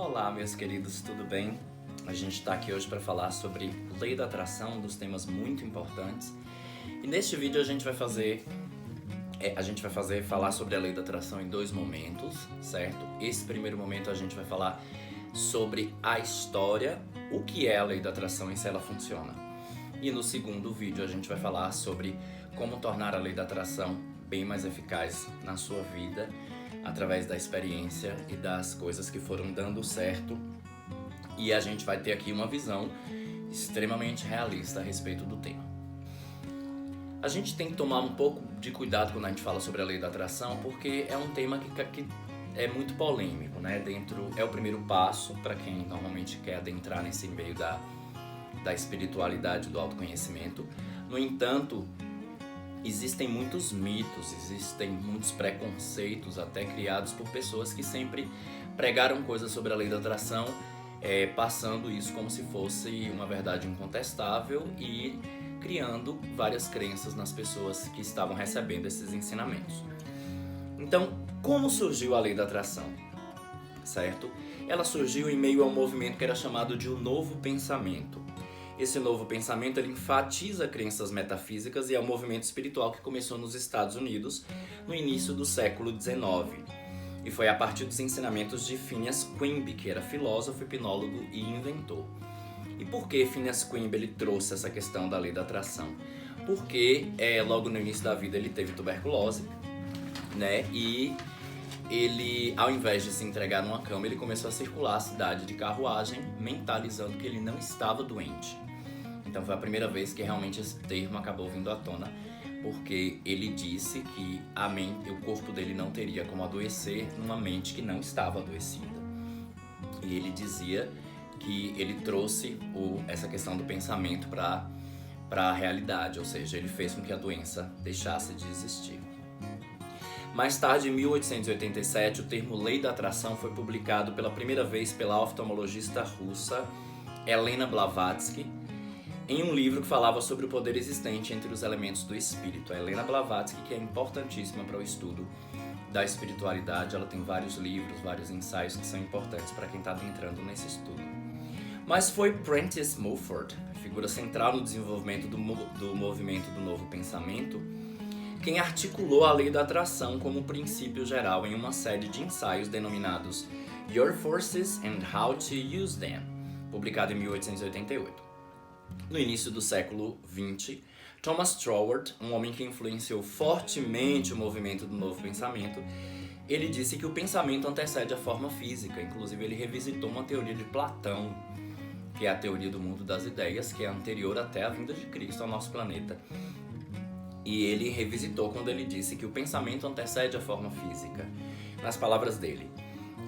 Olá, meus queridos, tudo bem? A gente está aqui hoje para falar sobre lei da atração, um dos temas muito importantes. E neste vídeo a gente vai falar sobre a lei da atração em dois momentos, certo? Esse primeiro momento a gente vai falar sobre a história, o que é a lei da atração e se ela funciona. E no segundo vídeo a gente vai falar sobre como tornar a lei da atração bem mais eficaz na sua vida, através da experiência e das coisas que foram dando certo. E a gente vai ter aqui uma visão extremamente realista a respeito do tema. A gente tem que tomar um pouco de cuidado quando a gente fala sobre a lei da atração, porque é um tema que é muito polêmico, né? É o primeiro passo para quem normalmente quer adentrar nesse meio da espiritualidade, do autoconhecimento. No entanto, existem muitos mitos, existem muitos preconceitos até criados por pessoas que sempre pregaram coisas sobre a lei da atração, passando isso como se fosse uma verdade incontestável e criando várias crenças nas pessoas que estavam recebendo esses ensinamentos. Então, como surgiu a lei da atração? Certo? Ela surgiu em meio a um movimento que era chamado de o novo pensamento. Esse novo pensamento ele enfatiza crenças metafísicas e é um movimento espiritual que começou nos Estados Unidos no início do século XIX. E foi a partir dos ensinamentos de Phineas Quimby, que era filósofo, hipnólogo e inventor. E por que Phineas Quimby ele trouxe essa questão da lei da atração? Porque logo no início da vida ele teve tuberculose, né? E ele, ao invés de se entregar numa cama, ele começou a circular a cidade de carruagem, mentalizando que ele não estava doente. Então foi a primeira vez que realmente esse termo acabou vindo à tona, porque ele disse que o corpo dele não teria como adoecer numa mente que não estava adoecida. E ele dizia que ele trouxe essa questão do pensamento para a realidade, ou seja, ele fez com que a doença deixasse de existir. Mais tarde, em 1887, o termo Lei da Atração foi publicado pela primeira vez pela oftalmologista russa Helena Blavatsky, em um livro que falava sobre o poder existente entre os elementos do espírito. A Helena Blavatsky, que é importantíssima para o estudo da espiritualidade, ela tem vários livros, vários ensaios que são importantes para quem está adentrando nesse estudo. Mas foi Prentice Mulford, figura central no desenvolvimento do movimento do novo pensamento, quem articulou a lei da atração como princípio geral em uma série de ensaios denominados Your Forces and How to Use Them, publicado em 1888. No início do século XX, Thomas Troward, um homem que influenciou fortemente o movimento do novo pensamento, ele disse que o pensamento antecede a forma física. Inclusive, ele revisitou uma teoria de Platão, que é a teoria do mundo das ideias, que é anterior até a vinda de Cristo ao nosso planeta. E ele revisitou quando ele disse que o pensamento antecede a forma física. Nas palavras dele,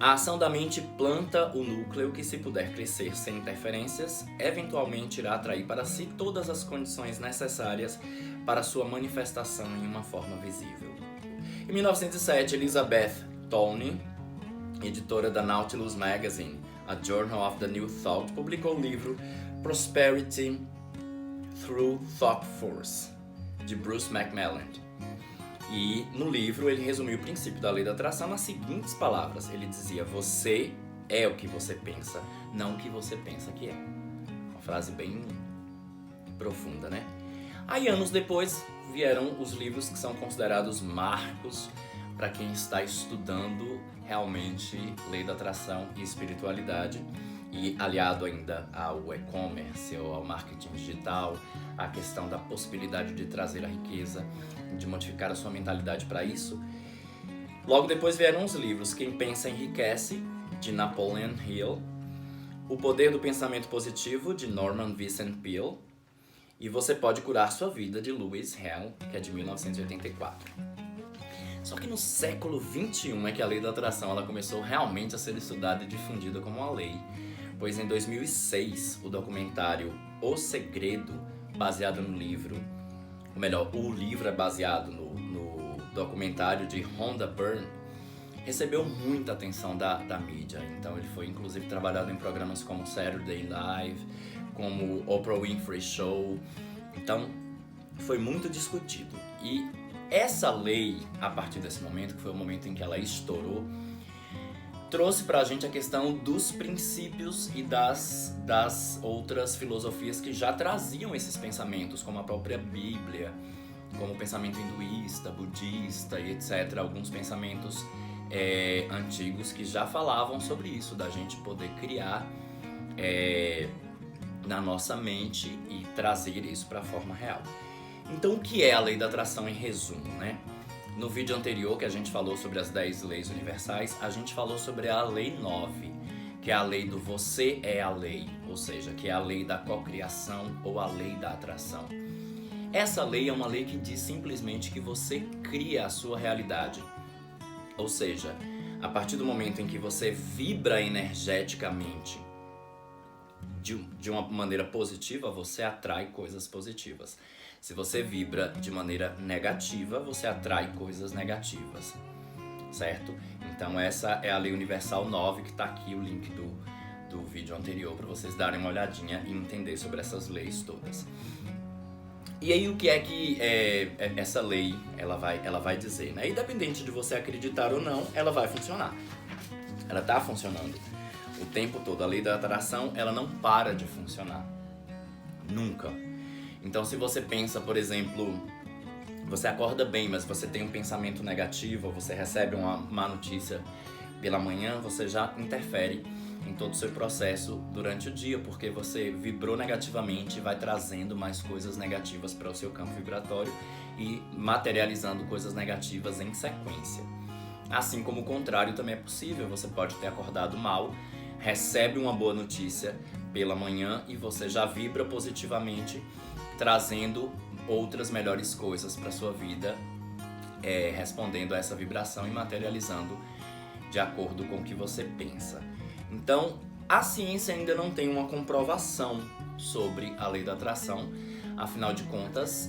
a ação da mente planta o núcleo que, se puder crescer sem interferências, eventualmente irá atrair para si todas as condições necessárias para sua manifestação em uma forma visível. Em 1907, Elizabeth Tolney, editora da Nautilus Magazine, a Journal of the New Thought, publicou o livro Prosperity Through Thought Force, de Bruce McClelland. E no livro ele resumiu o princípio da lei da atração nas seguintes palavras. Ele dizia: você é o que você pensa, não o que você pensa que é. Uma frase bem profunda, né? Aí, anos depois, vieram os livros que são considerados marcos para quem está estudando realmente lei da atração e espiritualidade, e aliado ainda ao e-commerce ou ao marketing digital, a questão da possibilidade de trazer a riqueza, de modificar a sua mentalidade para isso. Logo depois vieram os livros Quem Pensa Enriquece, de Napoleon Hill, O Poder do Pensamento Positivo, de Norman Vincent Peale, e Você Pode Curar Sua Vida, de Lewis Hale, que é de 1984. Só que no século XXI é que a lei da atração ela começou realmente a ser estudada e difundida como uma lei, pois em 2006 o documentário O Segredo, baseado no livro, o livro é baseado no documentário de Rhonda Byrne, recebeu muita atenção da mídia. Então ele foi inclusive trabalhado em programas como Saturday Live, como Oprah Winfrey Show. Então foi muito discutido. E essa lei, a partir desse momento, que foi o momento em que ela estourou, trouxe pra gente a questão dos princípios e das outras filosofias que já traziam esses pensamentos, como a própria Bíblia, como o pensamento hinduísta, budista e etc. Alguns pensamentos antigos que já falavam sobre isso, da gente poder criar na nossa mente e trazer isso para a forma real. Então, o que é a lei da atração em resumo, né? No vídeo anterior que a gente falou sobre as 10 leis universais, a gente falou sobre a lei 9, que é a lei do você é a lei, ou seja, que é a lei da cocriação ou a lei da atração. Essa lei é uma lei que diz simplesmente que você cria a sua realidade. Ou seja, a partir do momento em que você vibra energeticamente de uma maneira positiva, você atrai coisas positivas. Se você vibra de maneira negativa, você atrai coisas negativas, certo? Então essa é a lei universal 9, que está aqui o link do vídeo anterior para vocês darem uma olhadinha e entender sobre essas leis todas. E aí o que é que essa lei ela vai dizer, né? Independente de você acreditar ou não, ela vai funcionar. Ela está funcionando o tempo todo. A lei da atração, ela não para de funcionar. Nunca. Então se você pensa, por exemplo, você acorda bem, mas você tem um pensamento negativo, ou você recebe uma má notícia pela manhã, você já interfere em todo o seu processo durante o dia, porque você vibrou negativamente e vai trazendo mais coisas negativas para o seu campo vibratório e materializando coisas negativas em sequência. Assim como o contrário também é possível, você pode ter acordado mal, recebe uma boa notícia pela manhã e você já vibra positivamente, trazendo outras melhores coisas para sua vida, respondendo a essa vibração e materializando de acordo com o que você pensa. Então, a ciência ainda não tem uma comprovação sobre a lei da atração, afinal de contas,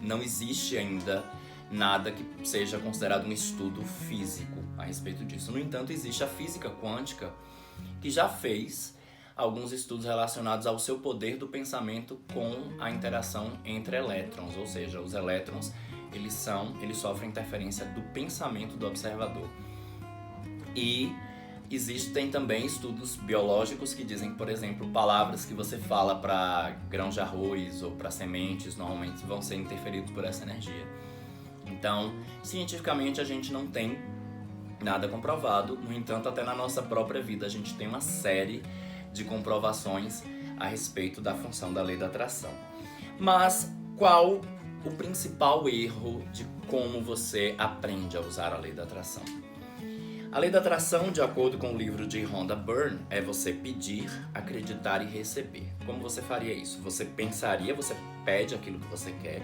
não existe ainda nada que seja considerado um estudo físico a respeito disso. No entanto, existe a física quântica, que já fez alguns estudos relacionados ao seu poder do pensamento com a interação entre elétrons, ou seja, os elétrons eles sofrem interferência do pensamento do observador. E existem também estudos biológicos que dizem que, por exemplo, palavras que você fala para grãos de arroz ou para sementes normalmente vão ser interferidos por essa energia. Então, cientificamente a gente não tem nada comprovado, no entanto, até na nossa própria vida a gente tem uma série de comprovações a respeito da função da lei da atração. Mas qual o principal erro de como você aprende a usar a lei da atração? A lei da atração, de acordo com o livro de Rhonda Byrne, é você pedir, acreditar e receber. Como você faria isso? Você pensaria, você pede aquilo que você quer,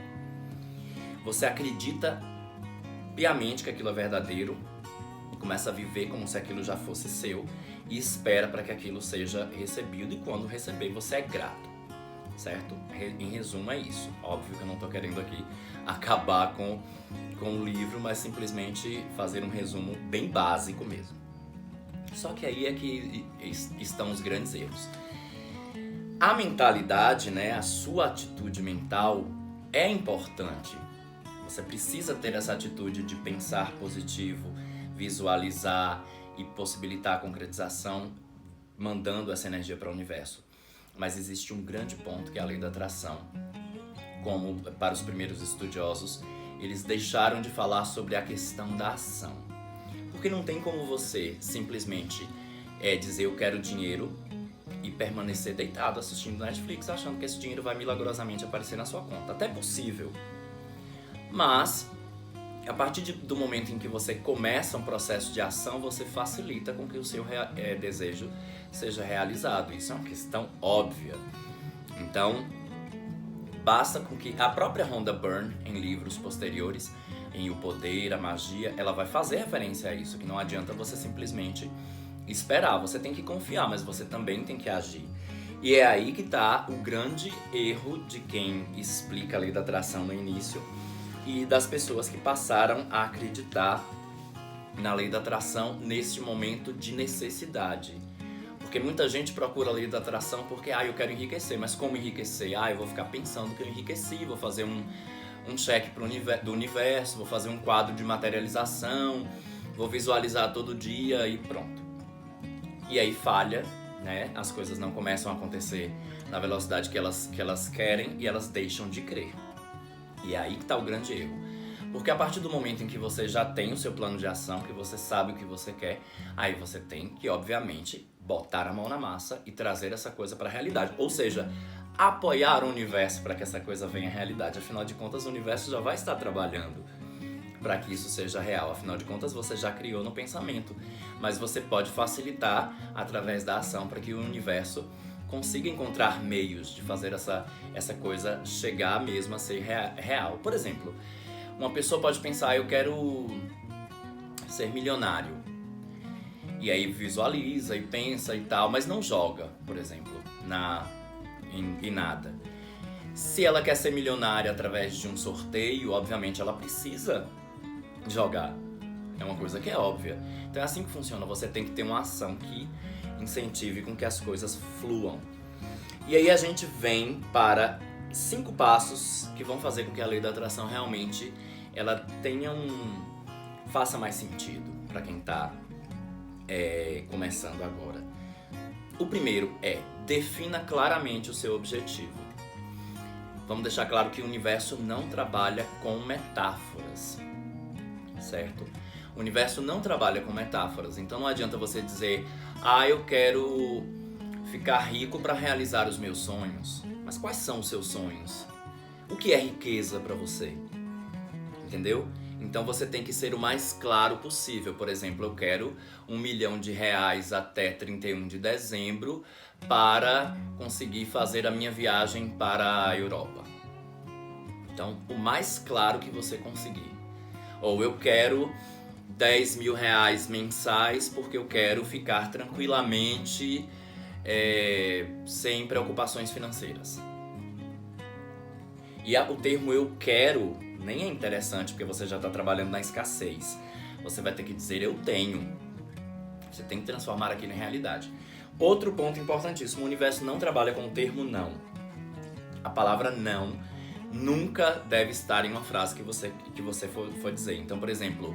você acredita piamente que aquilo é verdadeiro, começa a viver como se aquilo já fosse seu e espera para que aquilo seja recebido, e quando receber você é grato, certo? Em resumo é isso. Óbvio que eu não estou querendo aqui acabar com o livro, mas simplesmente fazer um resumo bem básico mesmo. Só que aí é que estão os grandes erros. A mentalidade, né, a sua atitude mental é importante. Você precisa ter essa atitude de pensar positivo, visualizar e possibilitar a concretização, mandando essa energia para o universo. Mas existe um grande ponto que é a lei da atração. Como para os primeiros estudiosos, eles deixaram de falar sobre a questão da ação. Porque não tem como você simplesmente dizer eu quero dinheiro e permanecer deitado assistindo Netflix achando que esse dinheiro vai milagrosamente aparecer na sua conta. Até possível. Mas a partir do momento em que você começa um processo de ação, você facilita com que o seu desejo seja realizado. Isso é uma questão óbvia. Então, basta com que a própria Rhonda Byrne, em livros posteriores, em O Poder, a Magia, ela vai fazer referência a isso, que não adianta você simplesmente esperar. Você tem que confiar, mas você também tem que agir. E é aí que está o grande erro de quem explica a lei da atração no início, e das pessoas que passaram a acreditar na lei da atração nesse momento de necessidade. Porque muita gente procura a lei da atração porque eu quero enriquecer, mas como enriquecer? Eu vou ficar pensando que eu enriqueci, vou fazer um cheque do universo, vou fazer um quadro de materialização, vou visualizar todo dia e pronto. E aí falha, né? As coisas não começam a acontecer na velocidade que elas querem e elas deixam de crer. E é aí que está o grande erro. Porque a partir do momento em que você já tem o seu plano de ação, que você sabe o que você quer, aí você tem que, obviamente, botar a mão na massa e trazer essa coisa para a realidade. Ou seja, apoiar o universo para que essa coisa venha à realidade. Afinal de contas, o universo já vai estar trabalhando para que isso seja real. Afinal de contas, você já criou no pensamento. Mas você pode facilitar através da ação para que o universo consiga encontrar meios de fazer essa coisa chegar mesmo a ser real. Por exemplo, uma pessoa pode pensar, eu quero ser milionário. E aí visualiza e pensa e tal, mas não joga, por exemplo, em nada. Se ela quer ser milionária através de um sorteio, obviamente ela precisa jogar. É uma coisa que é óbvia. Então é assim que funciona, você tem que ter uma ação que incentive com que as coisas fluam. E aí a gente vem para 5 passos que vão fazer com que a lei da atração realmente ela faça mais sentido para quem está começando agora. O primeiro é, defina claramente o seu objetivo. Vamos deixar claro que o universo não trabalha com metáforas, certo? O universo não trabalha com metáforas, então não adianta você dizer, eu quero ficar rico para realizar os meus sonhos. Mas quais são os seus sonhos? O que é riqueza para você? Entendeu? Então você tem que ser o mais claro possível. Por exemplo, eu quero R$1 milhão até 31 de dezembro para conseguir fazer a minha viagem para a Europa. Então, o mais claro que você conseguir. Ou eu quero R$10 mil mensais porque eu quero ficar tranquilamente sem preocupações financeiras. E o termo eu quero nem é interessante porque você já está trabalhando na escassez. Você vai ter que dizer eu tenho. Você tem que transformar aquilo em realidade. Outro ponto importantíssimo, o universo não trabalha com o termo não. A palavra não nunca deve estar em uma frase que você for dizer. Então, por exemplo,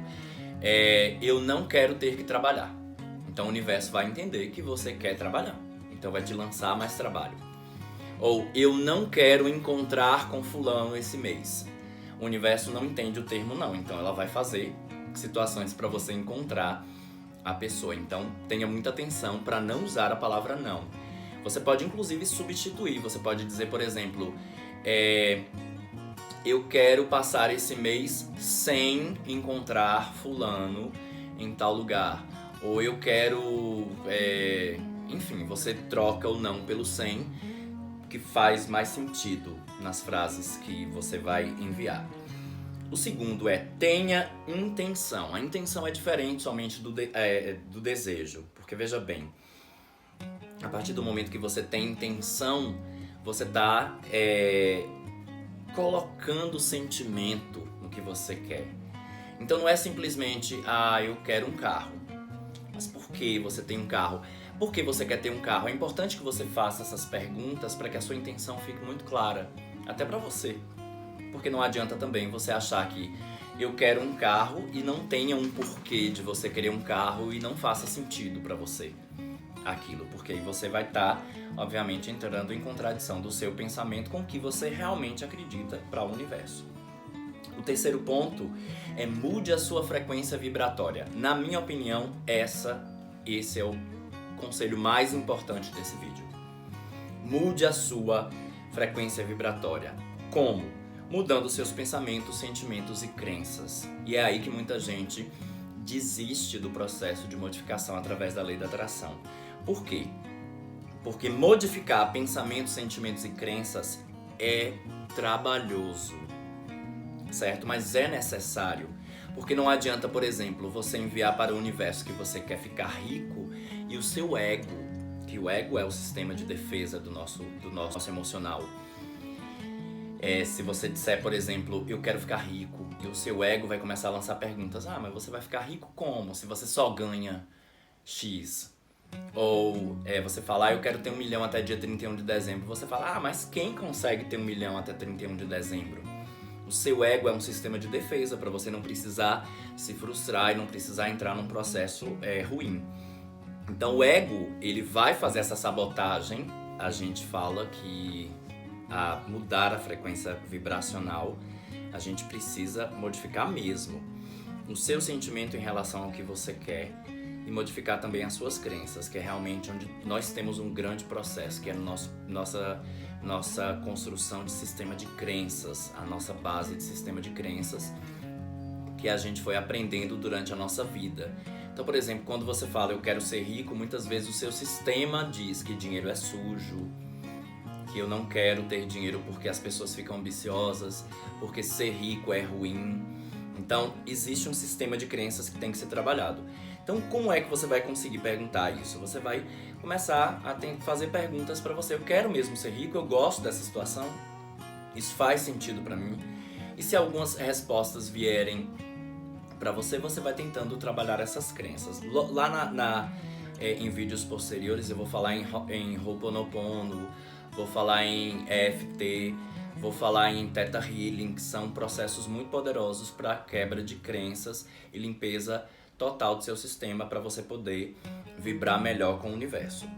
eu não quero ter que trabalhar. Então o universo vai entender que você quer trabalhar. Então vai te lançar mais trabalho. Ou eu não quero encontrar com fulano esse mês. O universo não entende o termo não, então ela vai fazer situações para você encontrar a pessoa. Então tenha muita atenção para não usar a palavra não. Você pode inclusive substituir, você pode dizer, por exemplo, eu quero passar esse mês sem encontrar fulano em tal lugar. Ou eu quero, enfim, você troca o não pelo sem, que faz mais sentido nas frases que você vai enviar. O segundo é tenha intenção. A intenção é diferente somente do desejo, porque veja bem, a partir do momento que você tem intenção, você está colocando sentimento no que você quer. Então não é simplesmente, eu quero um carro. Mas por que você tem um carro? Por que você quer ter um carro? É importante que você faça essas perguntas para que a sua intenção fique muito clara, até para você. Porque não adianta também você achar que eu quero um carro e não tenha um porquê de você querer um carro e não faça sentido para você aquilo. Porque aí você vai estar, obviamente, entrando em contradição do seu pensamento com o que você realmente acredita para o universo. O terceiro ponto é mude a sua frequência vibratória. Na minha opinião, esse é o conselho mais importante desse vídeo. Mude a sua frequência vibratória. Como? Mudando seus pensamentos, sentimentos e crenças. E é aí que muita gente desiste do processo de modificação através da lei da atração. Por quê? Porque modificar pensamentos, sentimentos e crenças é trabalhoso, certo? Mas é necessário. Porque não adianta, por exemplo, você enviar para o universo que você quer ficar rico e o seu ego, que o ego é o sistema de defesa do nosso emocional. Se você disser, por exemplo, eu quero ficar rico, e o seu ego vai começar a lançar perguntas. Mas você vai ficar rico como? Se você só ganha X. Ou você falar, eu quero ter 1 milhão até dia 31 de dezembro. Você fala, mas quem consegue ter 1 milhão até 31 de dezembro? O seu ego é um sistema de defesa para você não precisar se frustrar e não precisar entrar num processo ruim. Então o ego, ele vai fazer essa sabotagem. A gente fala que a mudar a frequência vibracional, a gente precisa modificar mesmo o seu sentimento em relação ao que você quer e modificar também as suas crenças, que é realmente onde nós temos um grande processo, que é nossa construção de sistema de crenças, a nossa base de sistema de crenças que a gente foi aprendendo durante a nossa vida. Então, por exemplo, quando você fala eu quero ser rico, muitas vezes o seu sistema diz que dinheiro é sujo, que eu não quero ter dinheiro porque as pessoas ficam ambiciosas, porque ser rico é ruim. Então, existe um sistema de crenças que tem que ser trabalhado. Então, como é que você vai conseguir perguntar isso? Você vai começar a fazer perguntas para você. Eu quero mesmo ser rico? Eu gosto dessa situação? Isso faz sentido para mim? E se algumas respostas vierem para você, você vai tentando trabalhar essas crenças. Lá em vídeos posteriores eu vou falar em Ho'oponopono, vou falar em EFT, vou falar em Theta Healing, que são processos muito poderosos para quebra de crenças e limpeza total do seu sistema para você poder vibrar melhor com o universo.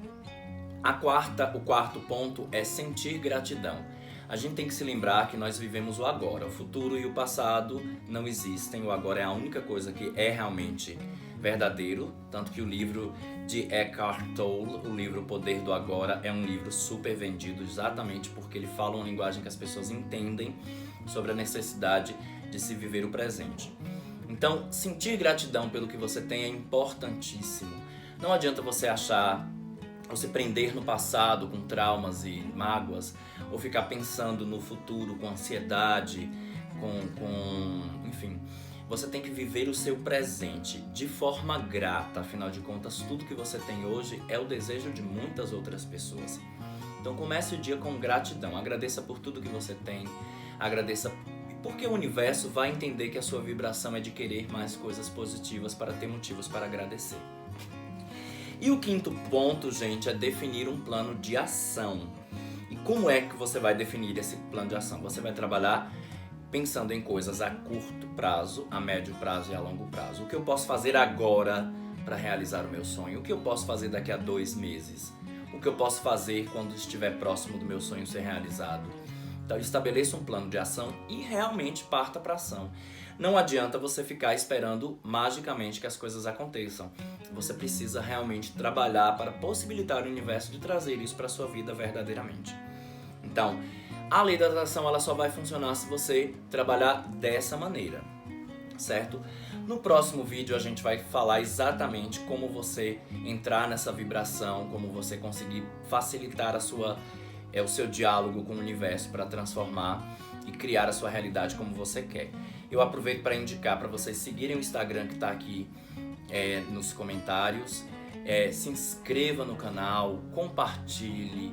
O quarto ponto é sentir gratidão. A gente tem que se lembrar que nós vivemos o agora. O futuro e o passado não existem. O agora é a única coisa que é realmente verdadeiro. Tanto que o livro de Eckhart Tolle, o livro O Poder do Agora, é um livro super vendido exatamente porque ele fala uma linguagem que as pessoas entendem sobre a necessidade de se viver o presente. Então, sentir gratidão pelo que você tem é importantíssimo. Não adianta você prender no passado com traumas e mágoas, ou ficar pensando no futuro com ansiedade, enfim. Você tem que viver o seu presente de forma grata. Afinal de contas, tudo que você tem hoje é o desejo de muitas outras pessoas. Então comece o dia com gratidão. Agradeça por tudo que você tem. Agradeça porque o universo vai entender que a sua vibração é de querer mais coisas positivas para ter motivos para agradecer. E o quinto ponto, gente, é definir um plano de ação. E como é que você vai definir esse plano de ação? Você vai trabalhar pensando em coisas a curto prazo, a médio prazo e a longo prazo. O que eu posso fazer agora para realizar o meu sonho? O que eu posso fazer daqui a 2 meses? O que eu posso fazer quando estiver próximo do meu sonho ser realizado? Então estabeleça um plano de ação e realmente parta para ação. Não adianta você ficar esperando magicamente que as coisas aconteçam. Você precisa realmente trabalhar para possibilitar o universo de trazer isso para a sua vida verdadeiramente. Então, a lei da atração ela só vai funcionar se você trabalhar dessa maneira, certo? No próximo vídeo a gente vai falar exatamente como você entrar nessa vibração, como você conseguir facilitar o seu diálogo com o universo para transformar e criar a sua realidade como você quer. Eu aproveito para indicar para vocês seguirem o Instagram que está aqui nos comentários, se inscreva no canal, compartilhe,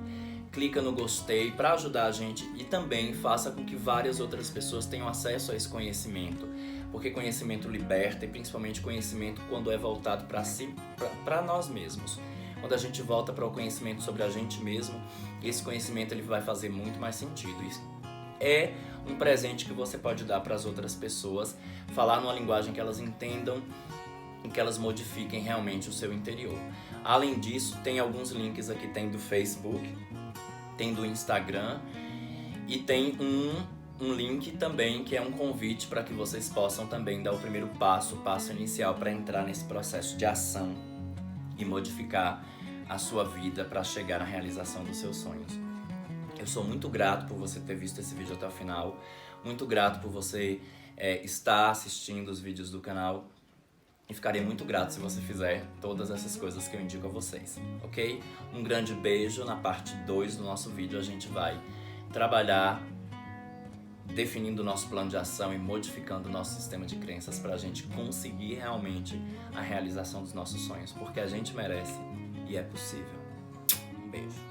clica no gostei para ajudar a gente e também faça com que várias outras pessoas tenham acesso a esse conhecimento, porque conhecimento liberta e principalmente conhecimento quando é voltado para si, para nós mesmos. Quando a gente volta para o conhecimento sobre a gente mesmo, esse conhecimento ele vai fazer muito mais sentido. Isso é um presente que você pode dar para as outras pessoas, falar numa linguagem que elas entendam e que elas modifiquem realmente o seu interior. Além disso, tem alguns links aqui, tem do Facebook, tem do Instagram e tem um link também que é um convite para que vocês possam também dar o primeiro passo, o passo inicial para entrar nesse processo de ação e modificar a sua vida para chegar à realização dos seus sonhos. Eu sou muito grato por você ter visto esse vídeo até o final, muito grato por você estar assistindo os vídeos do canal e ficarei muito grato se você fizer todas essas coisas que eu indico a vocês, ok? Um grande beijo. Na parte 2 do nosso vídeo a gente vai trabalhar definindo o nosso plano de ação e modificando o nosso sistema de crenças para a gente conseguir realmente a realização dos nossos sonhos, porque a gente merece e é possível. Um beijo.